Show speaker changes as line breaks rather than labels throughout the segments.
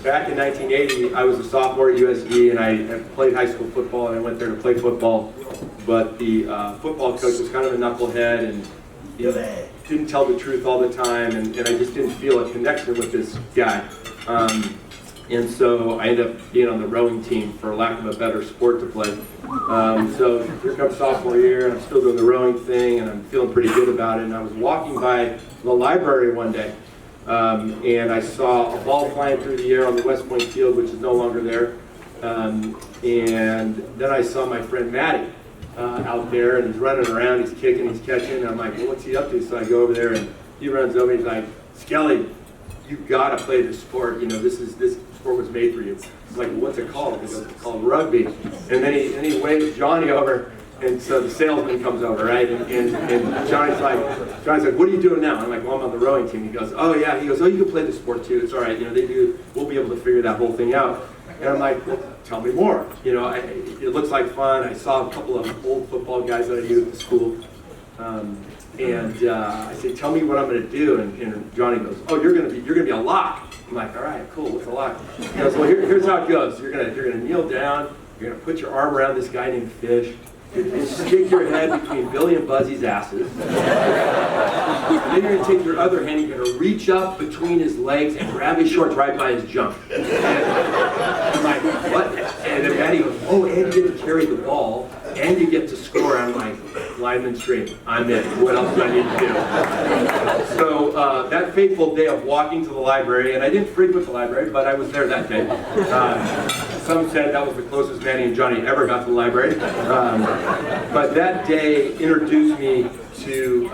back in 1980, I was a sophomore at USD, and I had played high school football, and I went there to play football. But the football coach was kind of a knucklehead, and he didn't tell the truth all the time, and I just didn't feel a connection with this guy. And so I ended up being on the rowing team, for lack of a better sport to play. So here comes sophomore year, and I'm still doing the rowing thing, and I'm feeling pretty good about it. And I was walking by the library one day, and I saw a ball flying through the air on the West Point field, which is no longer there. And then I saw my friend Matty out there, and he's running around, he's kicking, he's catching. And I'm like, well, what's he up to? So I go over there, and he runs over, he's like, Skelly, you gotta play this sport. You know, this sport was made for you. I'm like, well, what's it called? He goes, it's called rugby. And then he waves Johnny over, and so the salesman comes over, right? And Johnny's like, what are you doing now? I'm like, well, I'm on the rowing team. He goes, oh yeah. He goes, oh, you can play the sport too. It's all right. You know, they do. We'll be able to figure that whole thing out. And I'm like, well, tell me more. You know, it looks like fun. I saw a couple of old football guys that I knew at the school. I said, tell me what I'm going to do. And Johnny goes, oh, you're going to be a lock. I'm like, all right, cool. What's a lock? He goes, well, here's how it goes. You're going to kneel down. You're going to put your arm around this guy named Fish. You stick your head between Billy and Buzzy's asses. And then you're going to take your other hand, you're going to reach up between his legs and grab his shorts right by his junk. And I'm like, what? And then Maddie goes, oh, and you get to carry the ball, and you get to score. I'm like, lineman stream, I'm in. What else do I need to do? So that fateful day of walking to the library, and I didn't frequent the library, but I was there that day. Some said that was the closest Manny and Johnny ever got to the library. But that day introduced me to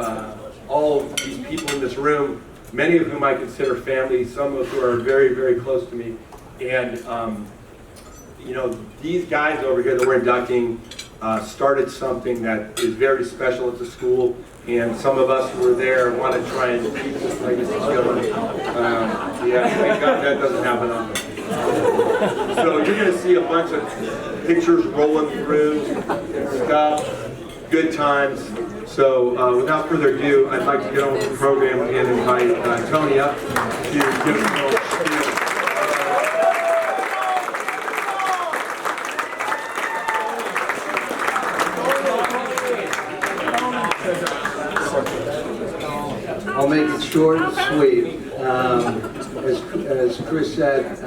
all these people in this room, many of whom I consider family, some of who are very, very close to me. And you know, these guys over here that we're inducting started something that is very special at the school, and some of us who were there want to try and keep this legacy going. Yeah, thank God that doesn't happen often. So you're going to see a bunch of pictures rolling through and stuff, good times. So without further ado, I'd like to get on with the program and invite Tony up to give us a little spiel.
I'll make it short and sweet. As Chris said,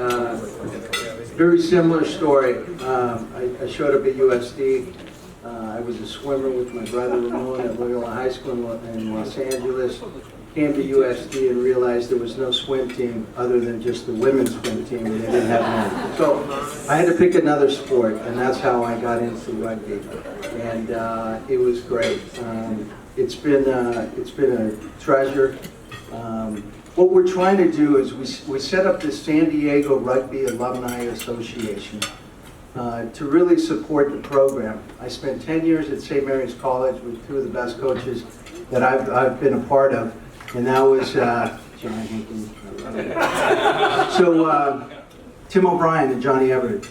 very similar story. I showed up at USD. I was a swimmer with my brother Ramon at Loyola High School in Los Angeles. Came to USD and realized there was no swim team other than just the women's swim team, and they didn't have men. So I had to pick another sport, and that's how I got into rugby. And it was great. It's been a treasure. What we're trying to do is we set up this San Diego Rugby Alumni Association to really support the program. I spent 10 years at St. Mary's College with two of the best coaches that I've been a part of, and that was John Hinckley. So Tim O'Brien and Johnny Everett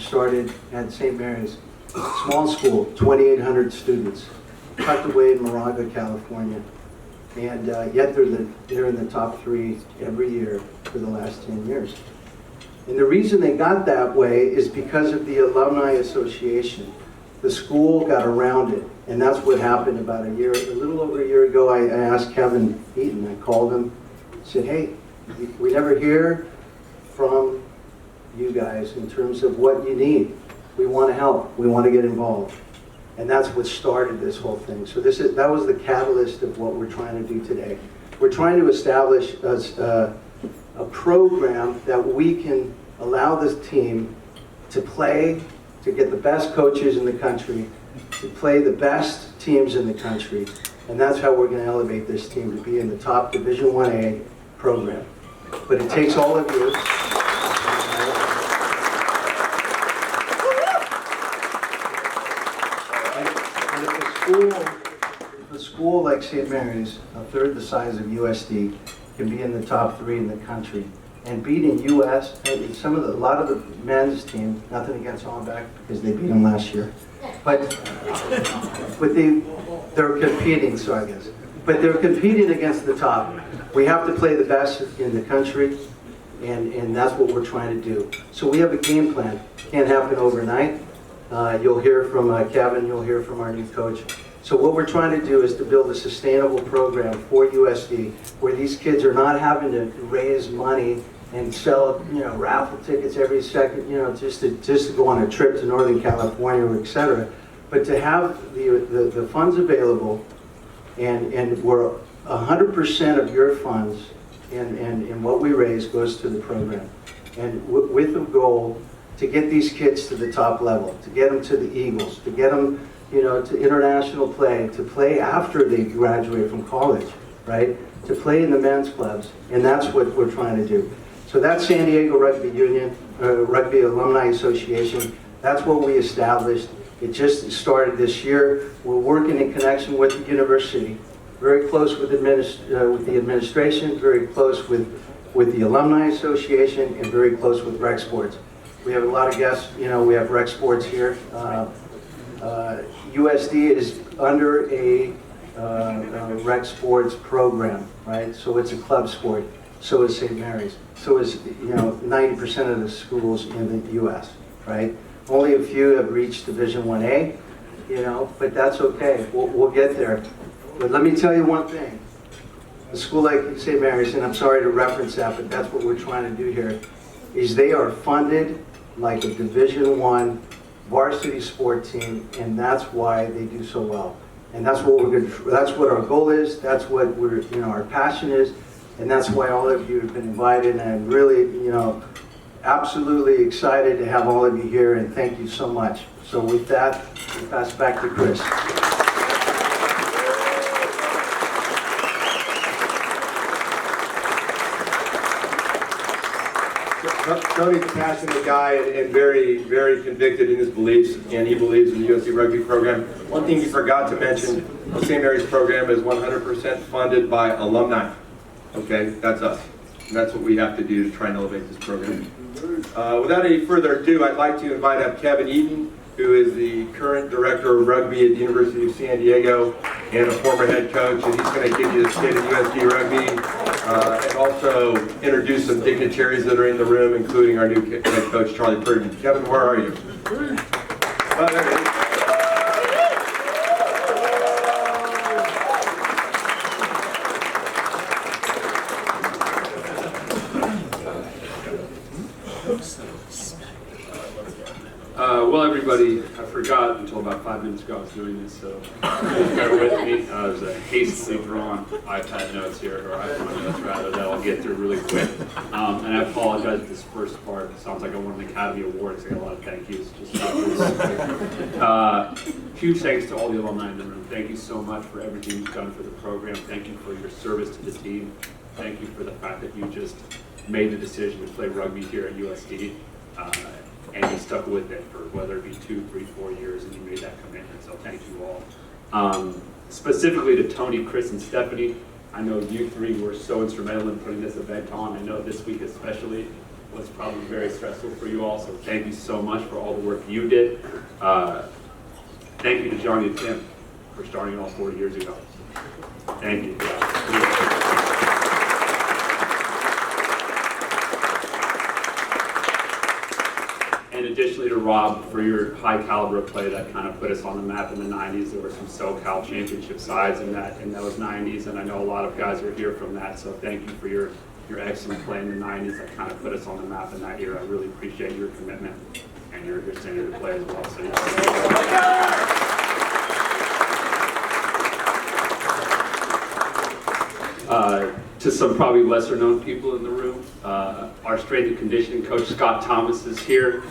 started at St. Mary's, small school, 2,800 students, tucked away in Moraga, California. And yet they're in the top 3 every year for the last 10 years. And the reason they got that way is because of the Alumni Association. The school got around it, and that's what happened about a little over a year ago. I asked Kevin Eaton, I called him, said, hey, we never hear from you guys in terms of what you need. We want to help, we want to get involved. And that's what started this whole thing. So that was the catalyst of what we're trying to do today. We're trying to establish a program that we can allow this team to play, to get the best coaches in the country, to play the best teams in the country. And that's how we're going to elevate this team to be in the top Division 1A program. But it takes all of you. If a school like St. Mary's, a third the size of USD, can be in the top 3 in the country and beating US, a lot of the men's team, nothing against Hornback because they beat them last year, but they're competing, so I guess. But they're competing against the top. We have to play the best in the country, And that's what we're trying to do. So we have a game plan. Can't happen overnight. You'll hear from Kevin, you'll hear from our new coach. So what we're trying to do is to build a sustainable program for USD where these kids are not having to raise money and sell, raffle tickets every second, just to go on a trip to Northern California, or et cetera. But to have the funds available, and where 100% of your funds and what we raise goes to the program. And with the goal to get these kids to the top level, to get them to the Eagles, to get them, to international play, to play after they graduate from college, right? To play in the men's clubs, and that's what we're trying to do. So that's San Diego Rugby Union, Rugby Alumni Association. That's what we established. It just started this year. We're working in connection with the university, very close with the administration, very close with the Alumni Association, and very close with Rec Sports. We have a lot of guests. We have Rec Sports here. USD is under a Rec Sports program, right? So it's a club sport. So is St. Mary's. So is 90% of the schools in the U.S., right? Only a few have reached Division 1A, but that's okay. We'll get there. But let me tell you one thing. A school like St. Mary's, and I'm sorry to reference that, but that's what we're trying to do here, is they are funded like a Division 1 varsity sport team, and that's why they do so well. And that's what our goal is. That's what our passion is. And that's why all of you have been invited, and I'm really, absolutely excited to have all of you here, and thank you so much. So with that, I'll pass it back to Chris.
Tony's a passionate guy and very, very convicted in his beliefs, and he believes in the USD Rugby program. One thing he forgot to mention, the St. Mary's program is 100% funded by alumni. Okay, that's us. And that's what we have to do to try and elevate this program. Without any further ado, I'd like to invite up Kevin Eaton, who is the current director of rugby at the University of San Diego and a former head coach, and he's going to give you the state of USD rugby and also introduce some dignitaries that are in the room, including our new head coach, Charlie Purdon. Kevin, where are you? Oh, there he is.
Well, everybody, I forgot until about 5 minutes ago I was doing this, so bear with me. There's a hastily drawn iPad notes here, or iPhone notes rather, that I'll get through really quick. And I apologize if this first part sounds like I won an Academy Award. I got a lot of thank yous. Huge thanks to all the alumni in the room. Thank you so much for everything you've done for the program. Thank you for your service to the team. Thank you for the fact that you just made the decision to play rugby here at USD. And you stuck with it for whether it be 2, 3, 4 years, and you made that commitment, so thank you all. Specifically to Tony, Chris, and Stephanie, I know you three were so instrumental in putting this event on. I know this week especially was probably very stressful for you all, so thank you so much for all the work you did. Thank you to Johnny and Tim for starting all 4 years ago. Thank you. And additionally to Rob for your high caliber play that kind of put us on the map in the 90s. There were some SoCal championship sides in those 90s, and I know a lot of guys are here from that, so thank you for your excellent play in the 90s that kind of put us on the map in that year. I really appreciate your commitment and your standard of play as well. So, to some probably lesser known people in the room, our strength and conditioning coach Scott Thomas is here.